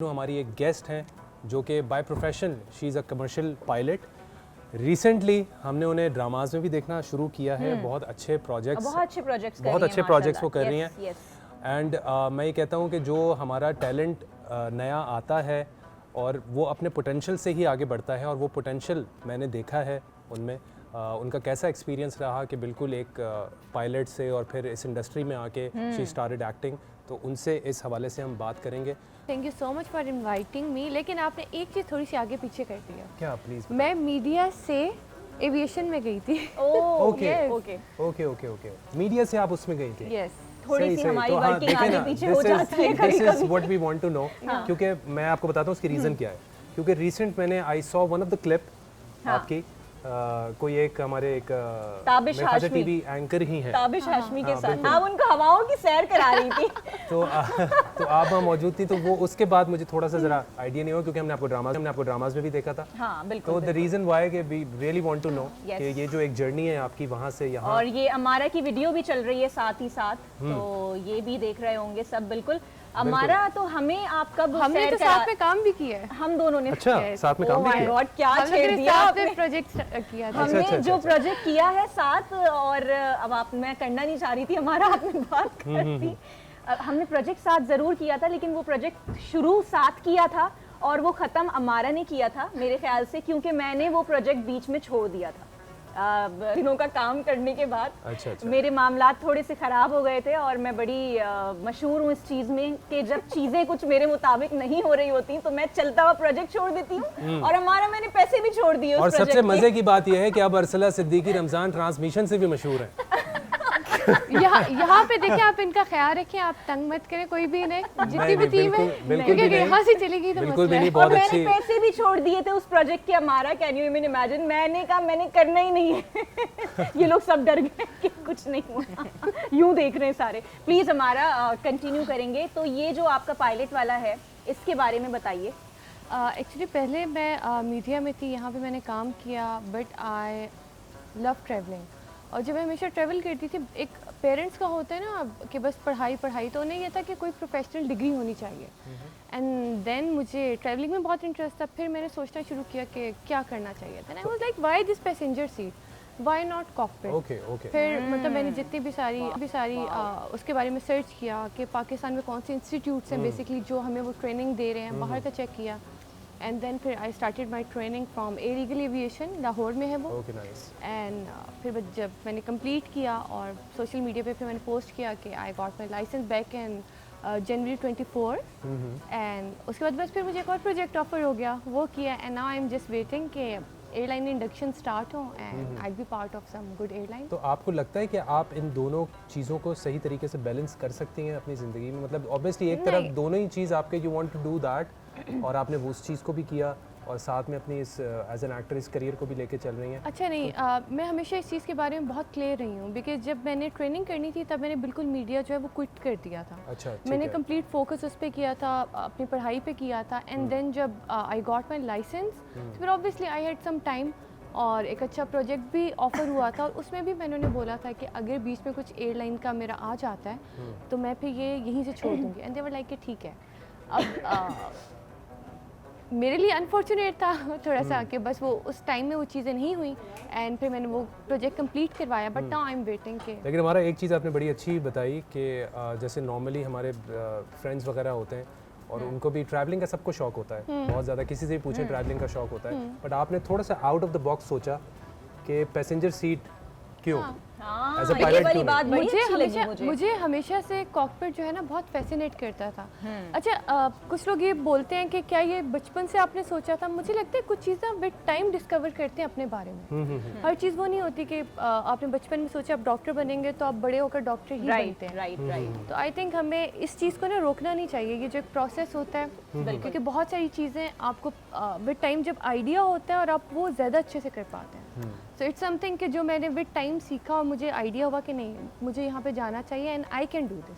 हमारी एक गेस्ट हैं जो कि by profession she is a commercial pilot. Recently हमने उन्हें ड्रामाज में भी देखना शुरू किया है। बहुत अच्छे प्रोजेक्ट्स वो कर रही हैं। एंड मैं ये कहता हूँ कि जो हमारा टैलेंट नया आता है और वो अपने पोटेंशियल से ही आगे बढ़ता है, और वो पोटेंशियल मैंने देखा है उनमें। उनका कैसा एक्सपीरियंस रहा कि बिल्कुल एक पायलट से और फिर इस इंडस्ट्री में आके शी स्टार्टेड एक्टिंग, तो उनसे इस हवाले से हम बात करेंगे। Thank you so much for inviting me. लेकिन आपने एक चीज़ थोड़ी सी आगे पीछे कर दिया। क्या? प्लीज़। मैं मीडिया से एविएशन में गई थी। Okay okay okay okay, media से आप उसमें गई थी? यस। थोड़ी सी हमारी वर्किंग आगे पीछे हो जाती है कभी-कभी। This is what we want to know. क्योंकि मैं आपको बताता हूँ उसकी रीज़न क्या है। क्योंकि रिसेंट मैंने I saw one of the clip आपकी, कोई एक हमारे एक ताबिश हाशमी टीवी एंकर ही हैं, ताबिश हाशमी के साथ आप उनको हवाओं की सैर करा रही थी। तो आप वहाँ मौजूद थी, तो वो उसके बाद मुझे थोड़ा सा जरा आइडिया नहीं हुआ, क्योंकि हमने आपको ड्रामाज में भी देखा था। हाँ बिल्कुल। तो द रीजन व्हाई कि we really want to know कि ये जो एक जर्नी है आपकी वहाँ से यहाँ, और ये अमारा की वीडियो भी चल रही है साथ ही साथ, तो ये भी देख रहे होंगे सब। बिल्कुल अमारा, तो हमें आप कब हमने तो साथ में काम भी किया है। हम दोनों ने। अच्छा, साथ में काम भी किया। क्या छेड़ दिया आपने। प्रोजेक्ट किया था हमने जो प्रोजेक्ट किया है साथ, और अब आप, मैं करना नहीं चाह रही थी, हमारा आपने बात करती। हमने प्रोजेक्ट साथ जरूर किया था, लेकिन वो प्रोजेक्ट शुरू साथ किया था और वो ख़त्म अमारा ने किया था मेरे ख्याल से, क्योंकि मैंने वो प्रोजेक्ट बीच में छोड़ दिया था दिनों का काम करने के बाद। अच्छा। मेरे मामलात थोड़े से ख़राब हो गए थे, और मैं बड़ी मशहूर हूँ इस चीज़ में कि जब चीज़ें कुछ मेरे मुताबिक नहीं हो रही होती तो मैं चलता हुआ प्रोजेक्ट छोड़ देती हूँ, और हमारा मैंने पैसे भी छोड़ दिए। और सबसे मजे की बात यह है कि अब अरसला सिद्दीकी रमजान ट्रांसमिशन से भी मशहूर है। यहाँ पे देखिए, आप इनका ख्याल रखें, आप तंग मत करें कोई भी इन्हें, जितनी भी टीम है, क्योंकि यहाँ से चलेगी तो बिल्कुल भी नहीं। और मैंने पैसे भी छोड़ दिए थे उस प्रोजेक्ट के हमारा। Can you even imagine? मैंने कहा मैंने करना ही नहीं है। ये लोग सब डर गए कि कुछ नहीं हुआ। यूं देख रहे हैं सारे। प्लीज हमारा कंटिन्यू करेंगे। तो ये जो आपका पायलट वाला है, इसके बारे में बताइए। एक्चुअली पहले मैं मीडिया में थी, यहाँ पे मैंने काम किया, बट आई लव ट्रैवलिंग। और जब मैं हमेशा ट्रैवल करती थी, एक पेरेंट्स का होता है ना कि बस पढ़ाई पढ़ाई, तो उन्हें ये था कि कोई प्रोफेशनल डिग्री होनी चाहिए। एंड देन मुझे ट्रैवलिंग में बहुत इंटरेस्ट था। फिर मैंने सोचना शुरू किया कि क्या करना चाहिए। Then I was like, why this passenger seat, why not cockpit. Okay. फिर मतलब मैंने जितनी भी सारी उसके बारे में सर्च किया कि पाकिस्तान में कौन से इंस्टीट्यूट्स हैं बेसिकली जो हमें वो ट्रेनिंग दे रहे हैं, बाहर का चेक किया। एंड देन फिर I started my training from air eagle aviation, Lahore में है वो। एंड फिर जब मैंने कंप्लीट किया और सोशल मीडिया पे फिर मैंने पोस्ट किया कि I got my licence back in January 24। And उसके बाद बस फिर मुझे एक और प्रोजेक्ट ऑफर हो गया, वो किया। And now I am just waiting कि एयरलाइन इंडक्शन स्टार्ट हो and I be part of some good airline. तो आपको लगता है कि आप इन दोनों चीज़ों को सही तरीके से बैलेंस कर सकती हैं अपनी ज़िंदगी में? मतलब ऑब्वियसली एक तरफ दोनों ही चीज़ आपके, you want to do that, और आपने वो उस चीज़ को भी किया, और साथ में अपनी इस एज एन एक्टर इस करियर को भी लेके चल रही हैं। अच्छा नहीं, मैं हमेशा इस चीज़ के बारे में बहुत क्लियर रही हूँ, बिकॉज जब मैंने ट्रेनिंग करनी थी तब मैंने बिल्कुल मीडिया जो है वो क्विट कर दिया था। अच्छा, मैंने कंप्लीट फोकस उस पर किया था, अपनी पढ़ाई पे किया था। एंड देन जब आई गॉट माई लाइसेंस, फिर obviously I had some time, और एक अच्छा प्रोजेक्ट भी ऑफर हुआ था, और उसमें भी मैंने उन्हें बोला था कि अगर बीच में कुछ एयरलाइन का मेरा आ जाता है तो मैं फिर ये यहीं से छोड़ दूँगी। एंड दे वर लाइक कि ठीक है। अब मेरे लिए अनफॉर्चुनेट था थोड़ा सा कि बस वो उस टाइम में वो चीज़ें नहीं हुई, एंड फिर मैंने वो प्रोजेक्ट कंप्लीट करवाया। But now I am waiting के। लेकिन हमारा एक चीज़ आपने बड़ी अच्छी बताई कि जैसे नॉर्मली हमारे फ्रेंड्स वगैरह होते हैं और उनको भी ट्रैवलिंग का सबको शौक होता है बहुत ज़्यादा, किसी से भी पूछें ट्रैवलिंग का शौक होता है, बट आपने थोड़ा सा आउट ऑफ द बॉक्स सोचा कि पैसेंजर सीट क्यों? As a pilot वाली बात बड़ी अच्छी लगी मुझे हमेशा से कॉकपिट जो है ना बहुत फैसिनेट करता था। अच्छा, कुछ लोग ये बोलते हैं कि क्या ये बचपन से आपने सोचा था? मुझे लगता है कुछ चीज़ें विद टाइम डिस्कवर करते हैं अपने बारे में। हर चीज़ वो नहीं होती कि आपने बचपन में सोचा आप डॉक्टर बनेंगे तो आप बड़े होकर डॉक्टर ही बनते हैं। राइट। तो आई थिंक हमें इस चीज़ को ना रोकना नहीं चाहिए, ये जो एक प्रोसेस होता है, क्योंकि बहुत सारी चीज़ें आपको विद टाइम जब आइडिया होता है और आप वो ज़्यादा अच्छे से कर पाते हैं। सो इट्स समथिंग कि जो मैंने विद टाइम सीखा और मुझे आइडिया हुआ कि नहीं मुझे यहाँ पे जाना चाहिए and I can do this.